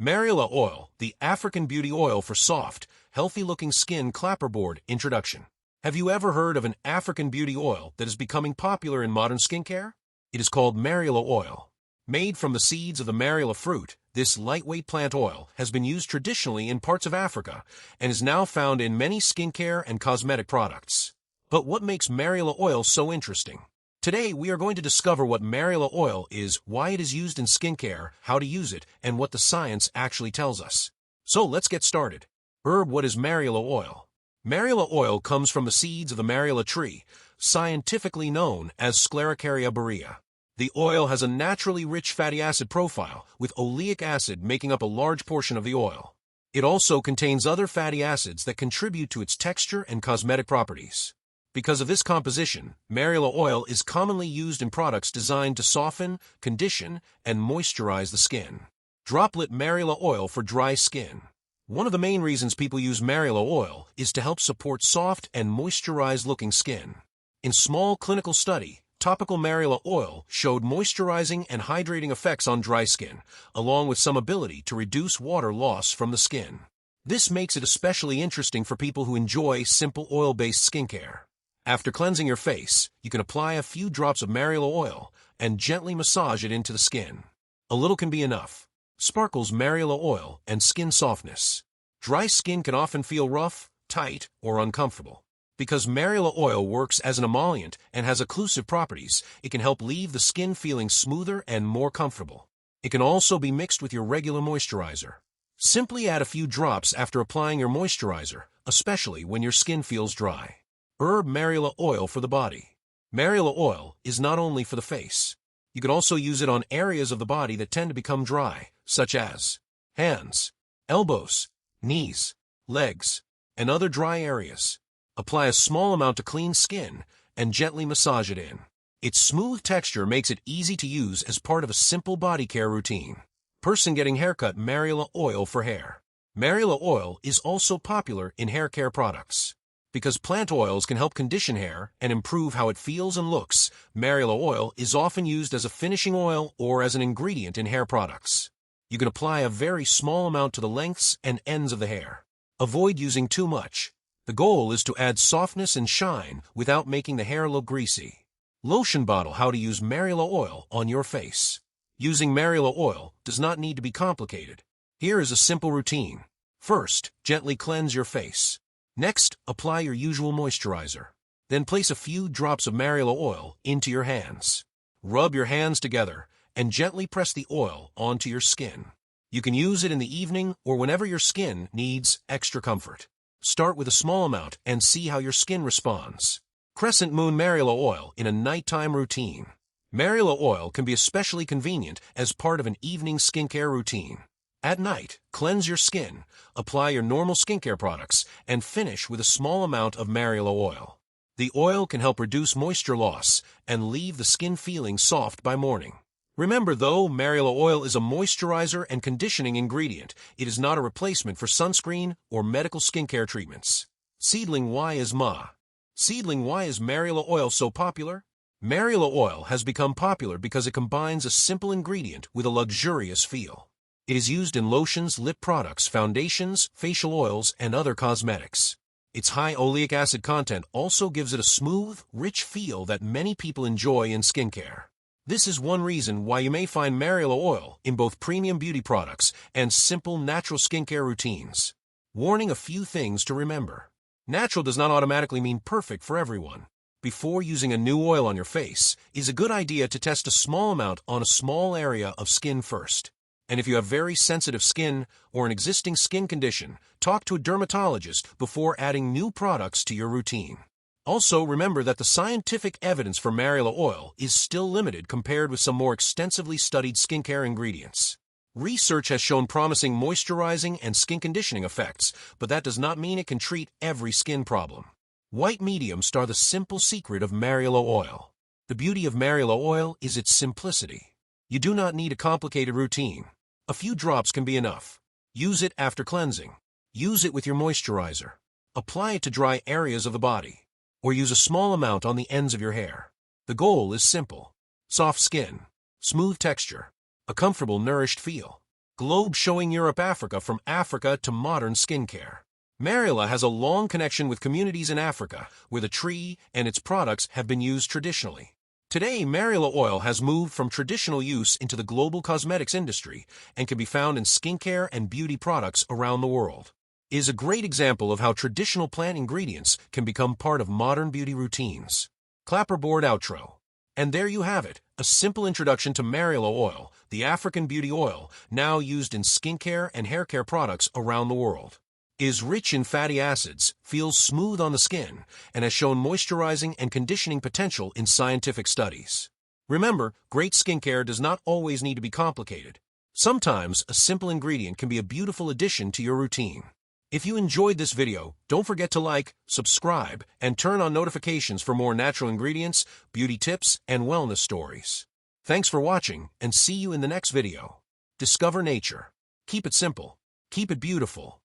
Marula Oil, the African beauty oil for soft, healthy-looking skin clapperboard introduction. Have you ever heard of an African beauty oil that is becoming popular in modern skincare? It is called Marula Oil. Made from the seeds of the marula fruit, this lightweight plant oil has been used traditionally in parts of Africa and is now found in many skincare and cosmetic products. But what makes marula oil so interesting? Today, we are going to discover what marula oil is, why it is used in skincare, how to use it, and what the science actually tells us. So let's get started. What is marula oil? Marula oil comes from the seeds of the marula tree, scientifically known as Sclerocaria borea. The oil has a naturally rich fatty acid profile, with oleic acid making up a large portion of the oil. It also contains other fatty acids that contribute to its texture and cosmetic properties. Because of this composition, marula oil is commonly used in products designed to soften, condition, and moisturize the skin. Droplet marula oil for dry skin. One of the main reasons people use marula oil is to help support soft and moisturized-looking skin. In small clinical study, topical marula oil showed moisturizing and hydrating effects on dry skin, along with some ability to reduce water loss from the skin. This makes it especially interesting for people who enjoy simple oil-based skincare. After cleansing your face, you can apply a few drops of marula oil and gently massage it into the skin. A little can be enough. Sparkles marula oil and skin softness. Dry skin can often feel rough, tight, or uncomfortable. Because marula oil works as an emollient and has occlusive properties, it can help leave the skin feeling smoother and more comfortable. It can also be mixed with your regular moisturizer. Simply add a few drops after applying your moisturizer, especially when your skin feels dry. Marula oil for the body. Marula oil is not only for the face. You can also use it on areas of the body that tend to become dry, such as hands, elbows, knees, legs, and other dry areas. Apply a small amount to clean skin and gently massage it in. Its smooth texture makes it easy to use as part of a simple body care routine. Person getting haircut marula oil for hair. Marula oil is also popular in hair care products. Because plant oils can help condition hair and improve how it feels and looks, marula oil is often used as a finishing oil or as an ingredient in hair products. You can apply a very small amount to the lengths and ends of the hair. Avoid using too much. The goal is to add softness and shine without making the hair look greasy. Lotion bottle: how to use marula oil on your face. Using marula oil does not need to be complicated. Here is a simple routine. First, gently cleanse your face. Next, apply your usual moisturizer. Then place a few drops of marula oil into your hands. Rub your hands together and gently press the oil onto your skin. You can use it in the evening or whenever your skin needs extra comfort. Start with a small amount and see how your skin responds. Crescent moon marula oil in a nighttime routine. Marula oil can be especially convenient as part of an evening skincare routine. At night, cleanse your skin, apply your normal skincare products, and finish with a small amount of marula oil. The oil can help reduce moisture loss and leave the skin feeling soft by morning. Remember though, marula oil is a moisturizer and conditioning ingredient. It is not a replacement for sunscreen or medical skincare treatments. Seedling: why is marula oil so popular? Marula oil has become popular because it combines a simple ingredient with a luxurious feel. It is used in lotions, lip products, foundations, facial oils, and other cosmetics. Its high oleic acid content also gives it a smooth, rich feel that many people enjoy in skincare. This is one reason why you may find marula oil in both premium beauty products and simple natural skincare routines. Warning: a few things to remember. Natural does not automatically mean perfect for everyone. Before using a new oil on your face, it is a good idea to test a small amount on a small area of skin first. And if you have very sensitive skin or an existing skin condition, talk to a dermatologist before adding new products to your routine. Also, remember that the scientific evidence for marula oil is still limited compared with some more extensively studied skincare ingredients. Research has shown promising moisturizing and skin conditioning effects, but that does not mean it can treat every skin problem. White mediums are the simple secret of marula oil. The beauty of marula oil is its simplicity. You do not need a complicated routine. A few drops can be enough. Use it after cleansing. Use it with your moisturizer. Apply it to dry areas of the body. Or use a small amount on the ends of your hair. The goal is simple: soft skin, smooth texture, a comfortable, nourished feel. Globe showing Europe-Africa from Africa to modern skincare. Marula has a long connection with communities in Africa, where the tree and its products have been used traditionally. Today, Marula oil has moved from traditional use into the global cosmetics industry and can be found in skincare and beauty products around the world. It is a great example of how traditional plant ingredients can become part of modern beauty routines. Clapperboard outro. And there you have it, a simple introduction to Marula oil, the African beauty oil, now used in skincare and hair care products around the world. It is rich in fatty acids, feels smooth on the skin, and has shown moisturizing and conditioning potential in scientific studies. Remember, great skincare does not always need to be complicated. Sometimes, a simple ingredient can be a beautiful addition to your routine. If you enjoyed this video, don't forget to like, subscribe, and turn on notifications for more natural ingredients, beauty tips, and wellness stories. Thanks for watching, and see you in the next video. Discover nature. Keep it simple. Keep it beautiful.